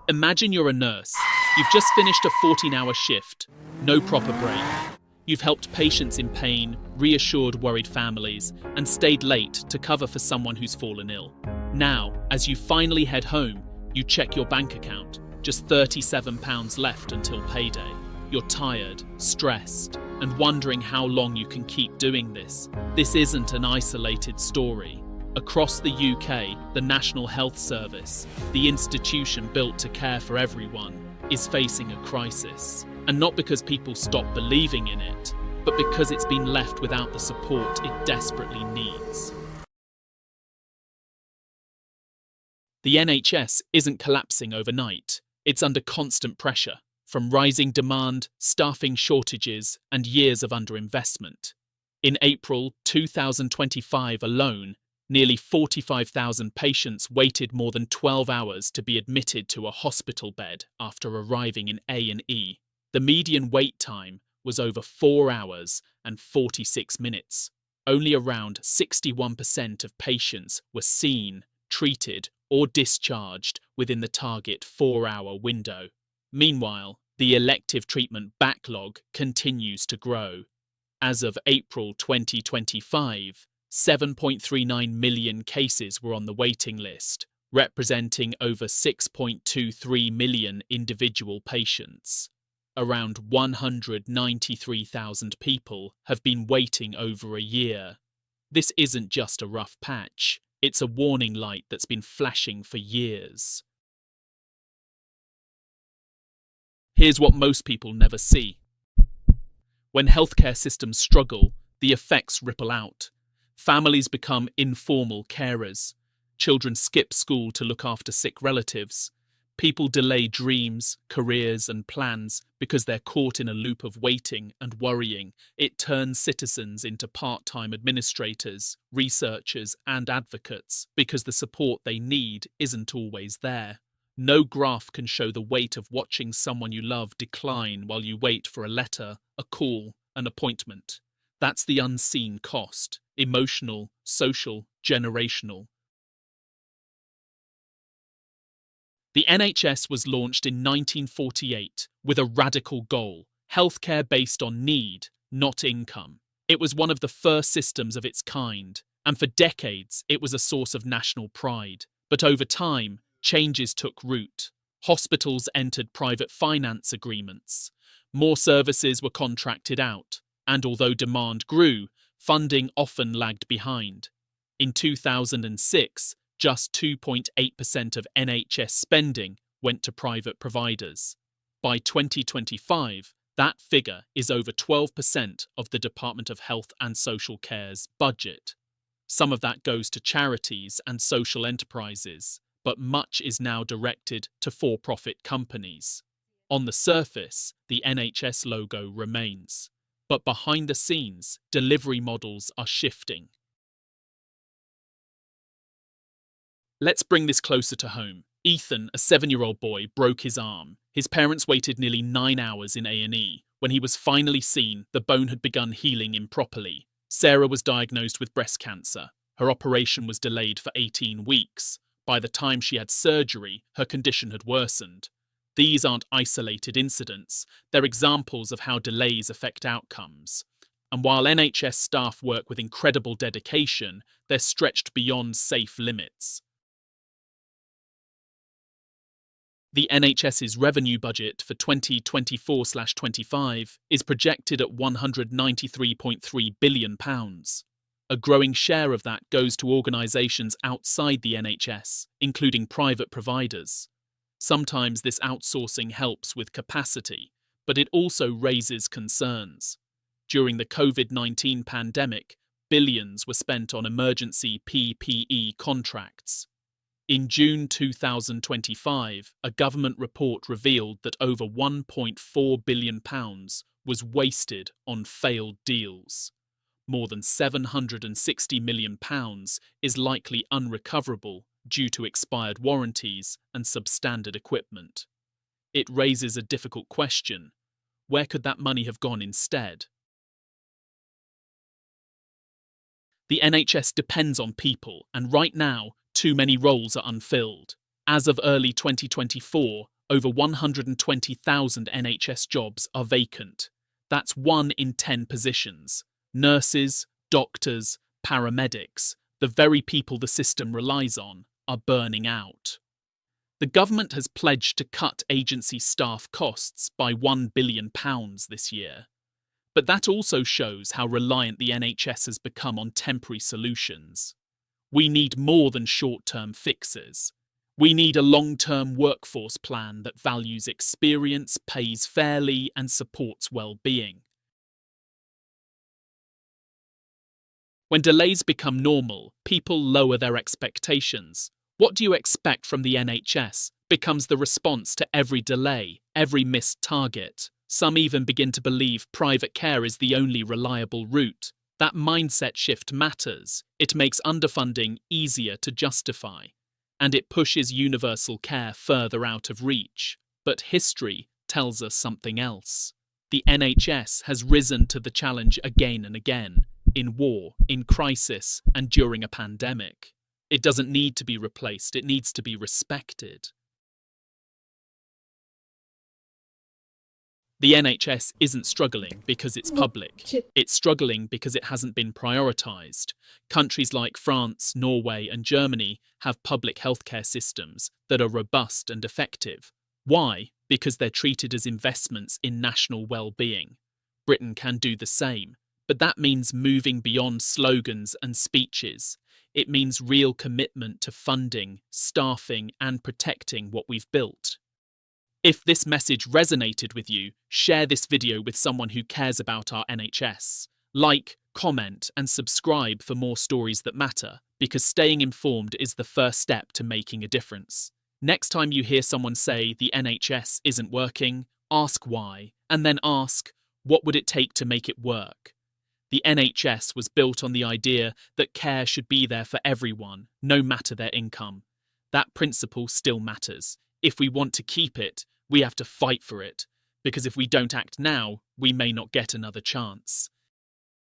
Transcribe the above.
Imagine you're a nurse. You've just finished a 14-hour shift. No proper break. You've helped patients in pain, reassured worried families, and stayed late to cover for someone who's fallen ill. Now, as you finally head home, you check your bank account. Just £37 left until payday. You're tired, stressed, and wondering how long you can keep doing this. This isn't an isolated story. Across the UK, the National Health Service, the institution built to care for everyone, is facing a crisis. And not because people stop believing in it, but because it's been left without the support it desperately needs. The NHS isn't collapsing overnight. It's under constant pressure, from rising demand, staffing shortages, and years of underinvestment. In April 2025 alone, nearly 45,000 patients waited more than 12 hours to be admitted to a hospital bed after arriving in A&E. The median wait time was over 4 hours and 46 minutes. Only around 61% of patients were seen, treated, or discharged within the target 4-hour window. Meanwhile, the elective treatment backlog continues to grow. As of April 2025, 7.39 million cases were on the waiting list, representing over 6.23 million individual patients. Around 193,000 people have been waiting over a year. This isn't just a rough patch, it's a warning light that's been flashing for years. Here's what most people never see. When healthcare systems struggle, the effects ripple out. Families become informal carers. Children skip school to look after sick relatives. People delay dreams, careers, and plans because they're caught in a loop of waiting and worrying. It turns citizens into part-time administrators, researchers, and advocates because the support they need isn't always there. No graph can show the weight of watching someone you love decline while you wait for a letter, a call, an appointment. That's the unseen cost. Emotional, social, generational. The NHS was launched in 1948 with a radical goal: healthcare based on need, not income. It was one of the first systems of its kind, and for decades it was a source of national pride. But over time, changes took root. Hospitals entered private finance agreements. More services were contracted out, and although demand grew, funding often lagged behind. In 2006, just 2.8% of NHS spending went to private providers. By 2025, that figure is over 12% of the Department of Health and Social Care's budget. Some of that goes to charities and social enterprises, but much is now directed to for-profit companies. On the surface, the NHS logo remains. But behind the scenes, delivery models are shifting. Let's bring this closer to home. Ethan, a 7-year-old boy, broke his arm. His parents waited nearly 9 hours in A&E. When he was finally seen, the bone had begun healing improperly. Sarah was diagnosed with breast cancer. Her operation was delayed for 18 weeks. By the time she had surgery, her condition had worsened. These aren't isolated incidents, they're examples of how delays affect outcomes. And while NHS staff work with incredible dedication, they're stretched beyond safe limits. The NHS's revenue budget for 2024/25 is projected at £193.3 billion. A growing share of that goes to organisations outside the NHS, including private providers. Sometimes this outsourcing helps with capacity, but it also raises concerns. During the COVID-19 pandemic, billions were spent on emergency PPE contracts. In June 2025, a government report revealed that over £1.4 billion was wasted on failed deals. More than £760 million is likely unrecoverable due to expired warranties and substandard equipment. It raises a difficult question. Where could that money have gone instead? The NHS depends on people, and right now, too many roles are unfilled. As of early 2024, over 120,000 NHS jobs are vacant. That's 1 in 10 positions. Nurses, doctors, paramedics, the very people the system relies on, are burning out. The government has pledged to cut agency staff costs by £1 billion this year. But that also shows how reliant the NHS has become on temporary solutions. We need more than short-term fixes. We need a long-term workforce plan that values experience, pays fairly, and supports well-being. When delays become normal, people lower their expectations. What do you expect from the NHS becomes the response to every delay, every missed target. Some even begin to believe private care is the only reliable route. That mindset shift matters. It makes underfunding easier to justify, and it pushes universal care further out of reach. But history tells us something else. The NHS has risen to the challenge again and again, in war, in crisis, and during a pandemic. It doesn't need to be replaced, it needs to be respected. The NHS isn't struggling because it's public. It's struggling because it hasn't been prioritised. Countries like France, Norway, and Germany have public healthcare systems that are robust and effective. Why? Because they're treated as investments in national well-being. Britain can do the same, but that means moving beyond slogans and speeches. It means real commitment to funding, staffing, and protecting what we've built. If this message resonated with you, share this video with someone who cares about our NHS. Like, comment, and subscribe for more stories that matter, because staying informed is the first step to making a difference. Next time you hear someone say the NHS isn't working, ask why, and then ask, what would it take to make it work? The NHS was built on the idea that care should be there for everyone, no matter their income. That principle still matters. If we want to keep it, we have to fight for it, because if we don't act now, we may not get another chance.